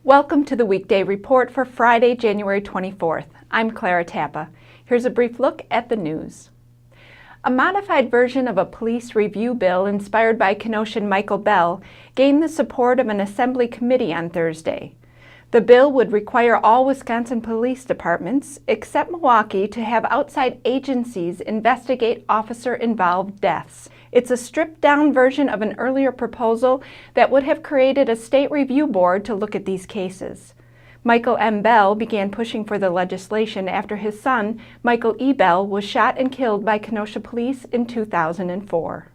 Welcome to the Weekday Report for Friday, January 24th. I'm Clara Tappa. Here's a brief look at the news. A modified version of a police review bill inspired by Kenoshan Michael Bell gained the support of an assembly committee on Thursday. The bill would require all Wisconsin police departments, except Milwaukee, to have outside agencies investigate officer-involved deaths. It's a stripped-down version of an earlier proposal that would have created a state review board to look at these cases. Michael M. Bell began pushing for the legislation after his son, Michael E. Bell, was shot and killed by Kenosha police in 2004.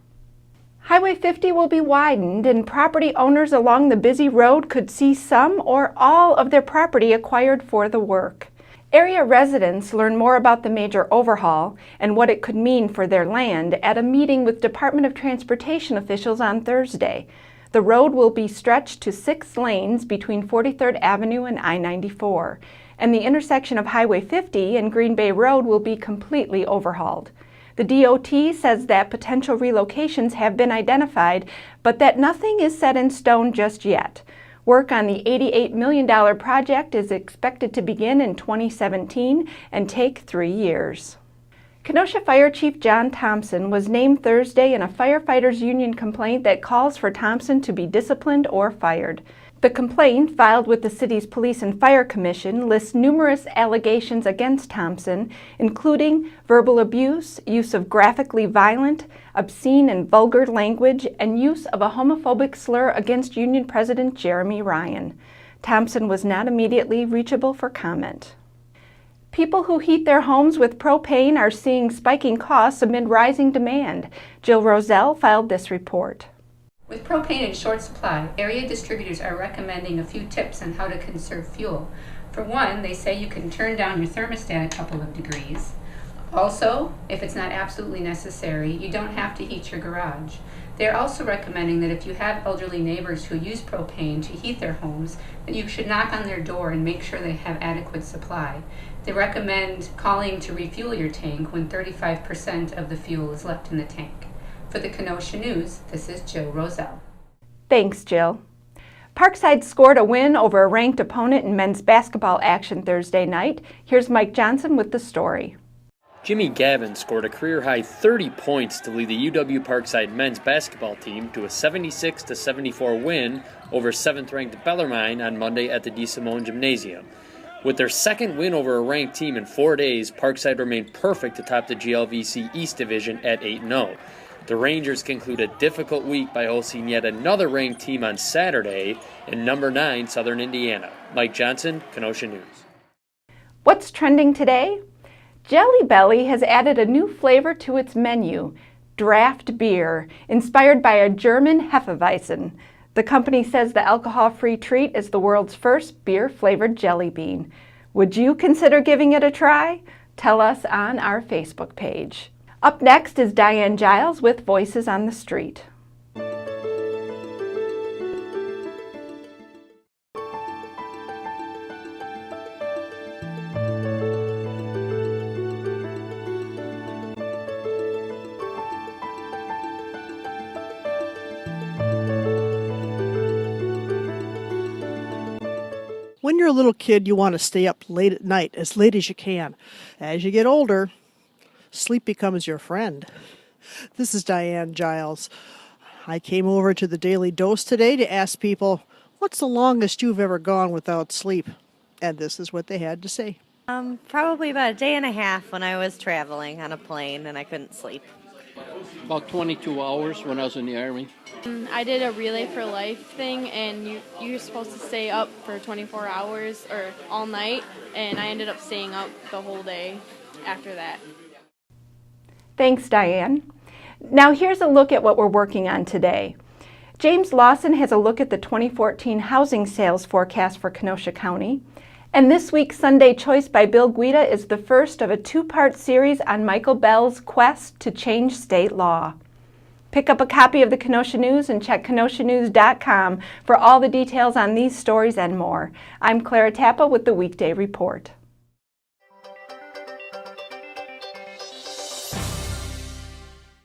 Highway 50 will be widened, and property owners along the busy road could see some or all of their property acquired for the work. Area residents learn more about the major overhaul and what it could mean for their land at a meeting with Department of Transportation officials on Thursday. The road will be stretched to 6 lanes between 43rd Avenue and I-94, and the intersection of Highway 50 and Green Bay Road will be completely overhauled. The DOT says that potential relocations have been identified, but that nothing is set in stone just yet. Work on the $88 million project is expected to begin in 2017 and take 3 years. Kenosha Fire Chief John Thomsen was named Thursday in a firefighters union complaint that calls for Thomsen to be disciplined or fired. The complaint, filed with the city's Police and Fire Commission, lists numerous allegations against Thomsen, including verbal abuse, use of graphically violent, obscene and vulgar language, and use of a homophobic slur against Union President Jeremy Ryan. Thomsen was not immediately reachable for comment. People who heat their homes with propane are seeing spiking costs amid rising demand. Jill Roselle filed this report. With propane in short supply, area distributors are recommending a few tips on how to conserve fuel. For one, they say you can turn down your thermostat a couple of degrees. Also, if it's not absolutely necessary, you don't have to heat your garage. They're also recommending that if you have elderly neighbors who use propane to heat their homes, that you should knock on their door and make sure they have adequate supply. They recommend calling to refuel your tank when 35% of the fuel is left in the tank. For the Kenosha News, this is Jill Roselle. Thanks, Jill. Parkside scored a win over a ranked opponent in men's basketball action Thursday night. Here's Mike Johnson with the story. Jimmy Gavin scored a career-high 30 points to lead the UW Parkside men's basketball team to a 76-74 win over 7th-ranked Bellarmine on Monday at the DeSimone Gymnasium. With their second win over a ranked team in 4 days, Parkside remained perfect to top the GLVC East Division at 8-0. The Rangers conclude a difficult week by hosting yet another ranked team on Saturday in number 9 Southern Indiana. Mike Johnson, Kenosha News. What's trending today? Jelly Belly has added a new flavor to its menu, draft beer, inspired by a German Hefeweizen. The company says the alcohol-free treat is the world's first beer-flavored jelly bean. Would you consider giving it a try? Tell us on our Facebook page. Up next is Diane Giles with Voices on the Street. When you're a little kid, you want to stay up late at night, as late as you can. As you get older, sleep becomes your friend. This is Diane Giles. I came over to the Daily Dose today to ask people, what's the longest you've ever gone without sleep? And this is what they had to say. Probably about a day and a half when I was traveling on a plane and I couldn't sleep. About 22 hours when I was in the Army. I did a Relay for Life thing, and you're supposed to stay up for 24 hours or all night, and I ended up staying up the whole day after that. Thanks, Diane. Now here's a look at what we're working on today. James Lawson has a look at the 2014 housing sales forecast for Kenosha County. And this week's Sunday Choice by Bill Guida is the first of a 2-part series on Michael Bell's quest to change state law. Pick up a copy of the Kenosha News and check kenoshanews.com for all the details on these stories and more. I'm Clara Tappa with the Weekday Report.